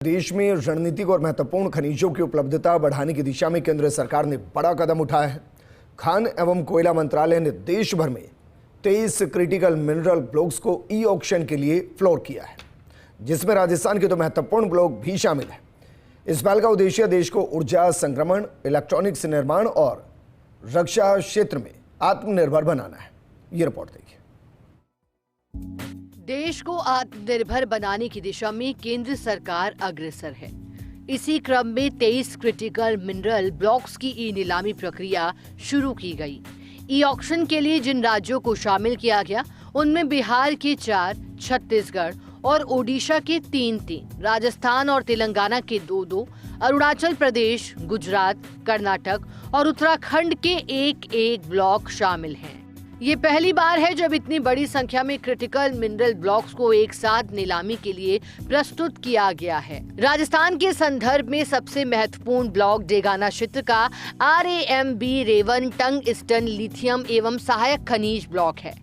देश में रणनीतिक और महत्वपूर्ण खनिजों की उपलब्धता बढ़ाने की दिशा में केंद्र सरकार ने बड़ा कदम उठाया है। खान एवं कोयला मंत्रालय ने देश भर में 23 क्रिटिकल मिनरल ब्लॉक्स को ई ऑक्शन के लिए फ्लोर किया है, जिसमें राजस्थान के 2 महत्वपूर्ण ब्लॉक भी शामिल हैं। इस पहल का उद्देश्य देश को ऊर्जा संक्रमण, इलेक्ट्रॉनिक्स निर्माण और रक्षा क्षेत्र में आत्मनिर्भर बनाना है। ये रिपोर्ट देखिए। देश को आत्मनिर्भर बनाने की दिशा में केंद्र सरकार अग्रसर है। इसी क्रम में 23 क्रिटिकल मिनरल ब्लॉक्स की ई नीलामी प्रक्रिया शुरू की गई। ई ऑक्शन के लिए जिन राज्यों को शामिल किया गया उनमें बिहार के 4, छत्तीसगढ़ और ओडिशा के 3, राजस्थान और तेलंगाना के 2, अरुणाचल प्रदेश, गुजरात, कर्नाटक और उत्तराखंड के 1 ब्लॉक शामिल हैं। ये पहली बार है जब इतनी बड़ी संख्या में क्रिटिकल मिनरल ब्लॉक्स को एक साथ नीलामी के लिए प्रस्तुत किया गया है। राजस्थान के संदर्भ में सबसे महत्वपूर्ण ब्लॉक डेगाना क्षेत्र का RAMB रेवन टंगस्टन लिथियम एवं सहायक खनिज ब्लॉक है।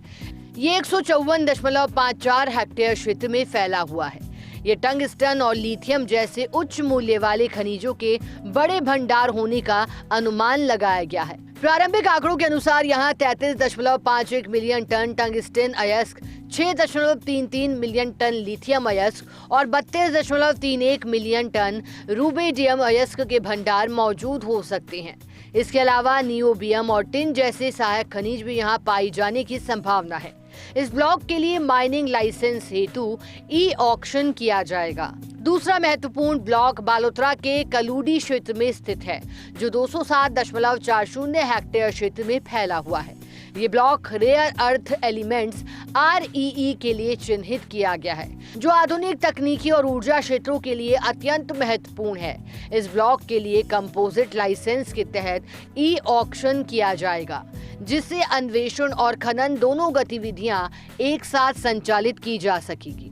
ये 154.54 हेक्टेयर क्षेत्र में फैला हुआ है। ये टंगस्टन और लिथियम जैसे उच्च मूल्य वाले खनिजों के बड़े भंडार होने का अनुमान लगाया गया है। प्रारंभिक आंकड़ों के अनुसार यहाँ 33.51 मिलियन टन टंगस्टन अयस्क, 6.33 मिलियन टन लिथियम अयस्क और 32.31 मिलियन टन रूबेडियम अयस्क के भंडार मौजूद हो सकते हैं। इसके अलावा नियोबियम और टिन जैसे सहायक खनिज भी यहाँ पाई जाने की संभावना है। इस ब्लॉक के लिए माइनिंग लाइसेंस हेतु ई ऑक्शन किया जाएगा। दूसरा महत्वपूर्ण ब्लॉक बालोतरा के कलूडी क्षेत्र में स्थित है, जो 207.40 हेक्टेयर क्षेत्र में फैला हुआ है। ये block rare earth elements REE के लिए चिन्हित किया गया है, जो आधुनिक तकनीकी और ऊर्जा क्षेत्रों के लिए अत्यंत महत्वपूर्ण है। इस ब्लॉक के लिए कंपोजिट लाइसेंस के तहत ई ऑक्शन किया जाएगा, जिससे अन्वेषण और खनन दोनों गतिविधियां एक साथ संचालित की जा सकेगी।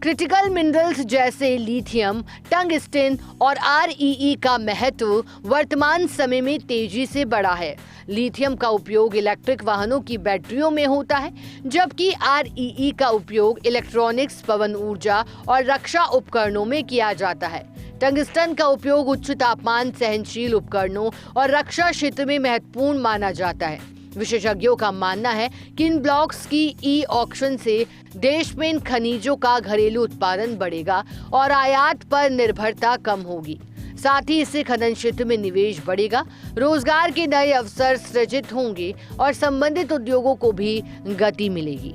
क्रिटिकल मिनरल्स जैसे लिथियम, टंगस्टन और REE का महत्व वर्तमान समय में तेजी से बढ़ा है। लिथियम का उपयोग इलेक्ट्रिक वाहनों की बैटरियों में होता है, जबकि REE का उपयोग इलेक्ट्रॉनिक्स, पवन ऊर्जा और रक्षा उपकरणों में किया जाता है। टंगस्टन का उपयोग उच्च तापमान सहनशील उपकरणों और रक्षा क्षेत्र में महत्वपूर्ण माना जाता है। विशेषज्ञों का मानना है कि इन ब्लॉक्स की ई ऑक्शन से देश में इन खनिजों का घरेलू उत्पादन बढ़ेगा और आयात पर निर्भरता कम होगी। साथ ही इससे खनन क्षेत्र में निवेश बढ़ेगा, रोजगार के नए अवसर सृजित होंगे और संबंधित उद्योगों को भी गति मिलेगी।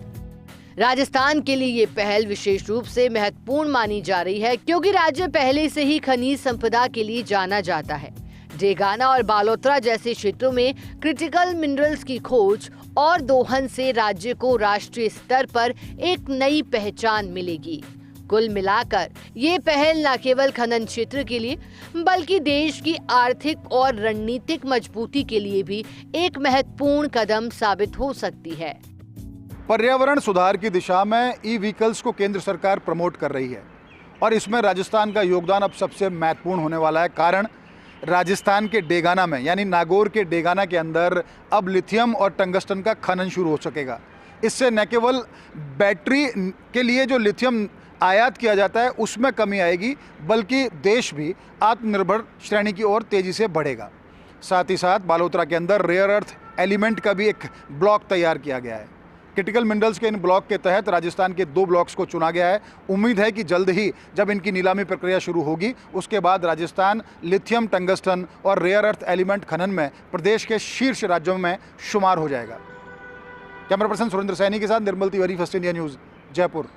राजस्थान के लिए ये पहल विशेष रूप से महत्वपूर्ण मानी जा रही है, क्योंकि राज्य पहले से ही खनिज संपदा के लिए जाना जाता है। डेगाना और बालोतरा जैसे क्षेत्रों में क्रिटिकल मिनरल्स की खोज और दोहन से राज्य को राष्ट्रीय स्तर पर एक नई पहचान मिलेगी। कुल मिलाकर ये पहल न केवल खनन क्षेत्र के लिए बल्कि देश की आर्थिक और रणनीतिक मजबूती के लिए भी एक महत्वपूर्ण कदम साबित हो सकती है। पर्यावरण सुधार की दिशा में ई व्हीकल्स को केंद्र सरकार प्रमोट कर रही है और इसमें राजस्थान का योगदान अब सबसे महत्वपूर्ण होने वाला है। कारण राजस्थान के डेगाना में यानी नागौर के डेगाना के अंदर अब लिथियम और टंगस्टन का खनन शुरू हो सकेगा। इससे न केवल बैटरी के लिए जो लिथियम आयात किया जाता है उसमें कमी आएगी, बल्कि देश भी आत्मनिर्भर श्रेणी की ओर तेजी से बढ़ेगा। साथ ही साथ बालोतरा के अंदर रेयर अर्थ एलिमेंट का भी एक ब्लॉक तैयार किया गया है। क्रिटिकल मिनरल्स के इन ब्लॉक के तहत राजस्थान के 2 ब्लॉक्स को चुना गया है। उम्मीद है कि जल्द ही जब इनकी नीलामी प्रक्रिया शुरू होगी, उसके बाद राजस्थान लिथियम, टंगस्टन और रेयर अर्थ एलिमेंट खनन में प्रदेश के शीर्ष राज्यों में शुमार हो जाएगा। कैमरा पर्सन सुरेंद्र सैनी के साथ Nirmal Tiwari, First India News, Jaipur.